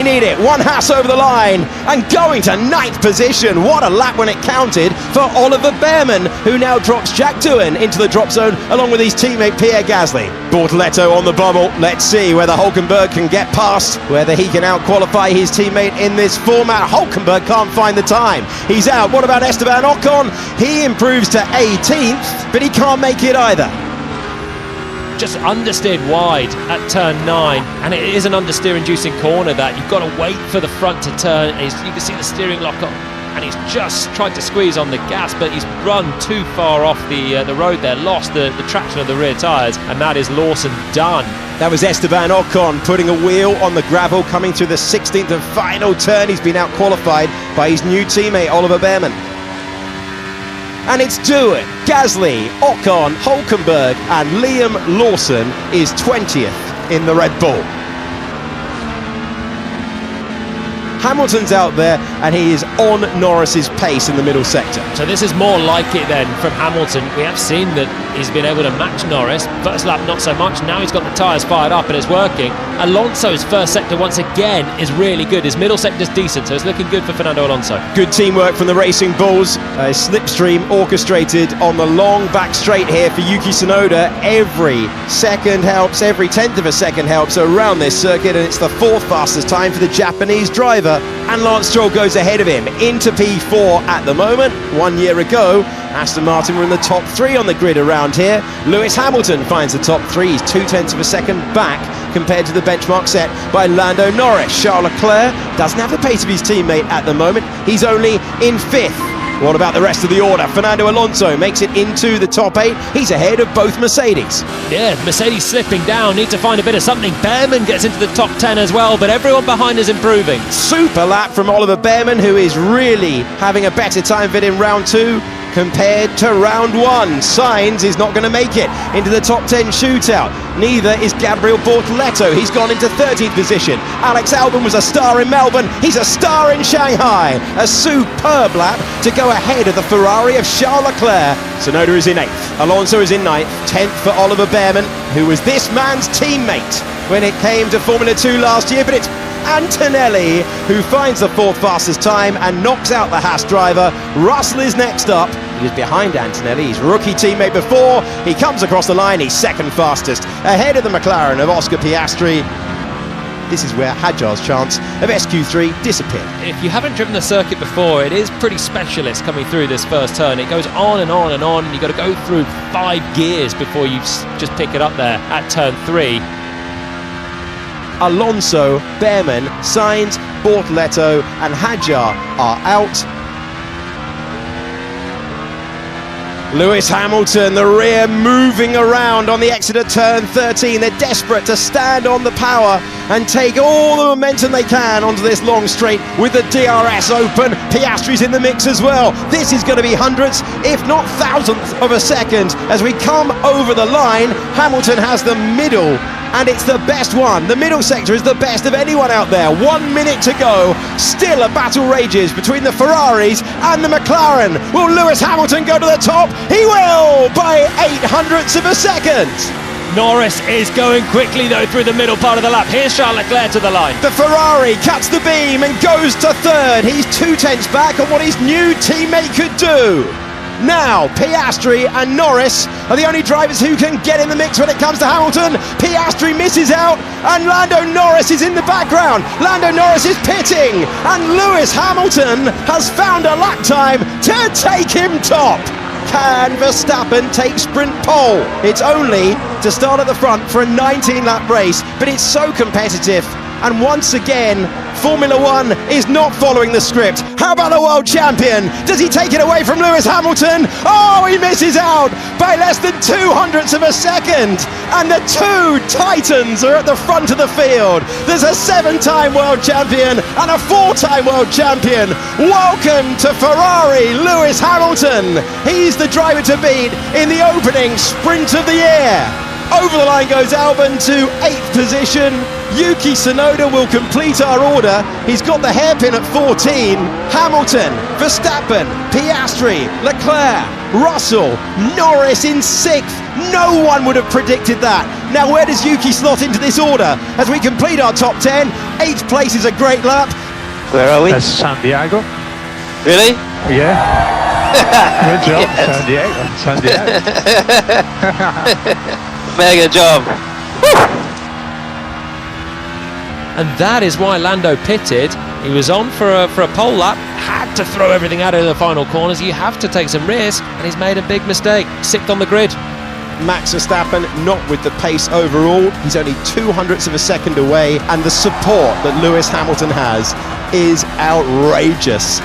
Need it, one Haas over the line and going to 9th position. What a lap when it counted for Oliver Bearman, who now drops Jack Doohan into the drop zone along with his teammate Pierre Gasly. Bortoletto on the bubble. Let's see whether Hulkenberg can get past, whether he can out-qualify his teammate in this format. Hulkenberg can't find the time. He's out. What about Esteban Ocon? He improves to 18th, but he can't make it either. Just understeered wide at turn 9, and it is an understeer-inducing corner that you've got to wait for the front to turn. And you can see the steering lock on, and he's just tried to squeeze on the gas, but he's run too far off the road there, lost the traction of the rear tyres, and that is Lawson done. That was Esteban Ocon putting a wheel on the gravel, coming through the 16th and final turn. He's been out-qualified by his new teammate Oliver Bearman. And it's Doohan, Gasly, Ocon, Hulkenberg and Liam Lawson is 20th in the Red Bull. Hamilton's out there and he is on Norris's pace in the middle sector. So this is more like it then from Hamilton. We have seen that he's been able to match Norris. First lap not so much, now he's got the tyres fired up and it's working. Alonso's first sector once again is really good. His middle sector's decent, so it's looking good for Fernando Alonso. Good teamwork from the Racing Bulls. A slipstream orchestrated on the long back straight here for Yuki Tsunoda. Every second helps, every 10th of a second helps around this circuit, and it's the 4th fastest time for the Japanese driver. And Lance Stroll goes ahead of him into P4 at the moment. 1 year ago, Aston Martin were in the top 3 on the grid around here. Lewis Hamilton finds the top 3. He's 0.2 of a second back compared to the benchmark set by Lando Norris. Charles Leclerc doesn't have the pace of his teammate at the moment. He's only in 5th. What about the rest of the order? Fernando Alonso makes it into the top 8. He's ahead of both Mercedes. Yeah, Mercedes slipping down, need to find a bit of something. Bearman gets into the top 10 as well, but everyone behind is improving. Super lap from Oliver Bearman, who is really having a better time of it in round 2 compared to round 1. Sainz is not going to make it into the top 10 shootout. Neither is Gabriel Bortoletto. He's gone into 13th position. Alex Albon was a star in Melbourne. He's a star in Shanghai. A superb lap to go ahead of the Ferrari of Charles Leclerc. Tsunoda is in 8th. Alonso is in 9th. 10th for Oliver Bearman, who was this man's teammate when it came to Formula 2 last year, but it's Antonelli who finds the 4th fastest time and knocks out the Haas driver. Russell is next up. He was behind Antonelli, his rookie teammate before. He comes across the line, he's 2nd fastest, ahead of the McLaren of Oscar Piastri. This is where Hadjar's chance of SQ3 disappeared. If you haven't driven the circuit before, it is pretty specialist coming through this first turn. It goes on and on and on, and you've got to go through 5 gears before you just pick it up there at turn 3. Alonso, Bearman, Sainz, Bortoletto and Hadjar are out. Lewis Hamilton, the rear moving around on the exit at turn 13. They're desperate to stand on the power and take all the momentum they can onto this long straight with the DRS open. Piastri's in the mix as well. This is going to be hundredths, if not thousandths of a second. As we come over the line, Hamilton has the middle, and it's the best one. The middle sector is the best of anyone out there. 1 minute to go. Still a battle rages between the Ferraris and the McLaren. Will Lewis Hamilton go to the top? He will, by 0.08 of a second. Norris is going quickly though through the middle part of the lap. Here's Charles Leclerc to the line. The Ferrari cuts the beam and goes to 3rd. He's 0.2 back on what his new teammate could do. Now, Piastri and Norris are the only drivers who can get in the mix when it comes to Hamilton. Piastri misses out, and Lando Norris is in the background. Lando Norris is pitting, and Lewis Hamilton has found a lap time to take him top. Can Verstappen take sprint pole? It's only to start at the front for a 19-lap race, but it's so competitive. And once again, Formula 1 is not following the script. How about the world champion? Does he take it away from Lewis Hamilton? Oh, he misses out by less than 0.02 of a second. And the 2 titans are at the front of the field. There's a 7-time world champion and a 4-time world champion. Welcome to Ferrari, Lewis Hamilton. He's the driver to beat in the opening sprint of the year. Over the line goes Albon to 8th position. Yuki Tsunoda will complete our order. He's got the hairpin at 14. Hamilton, Verstappen, Piastri, Leclerc, Russell, Norris in 6th. No one would have predicted that. Now where does Yuki slot into this order? As we complete our top 10, 8th place is a great lap. Where are we? That's San Diego. Really? Yeah. Good job, San Diego. Mega job. And that is why Lando pitted. He was on for a pole lap, had to throw everything out of the final corners. You have to take some risk, and he's made a big mistake. 6th on the grid. Max Verstappen not with the pace overall. He's only 0.02 of a second away, and the support that Lewis Hamilton has is outrageous.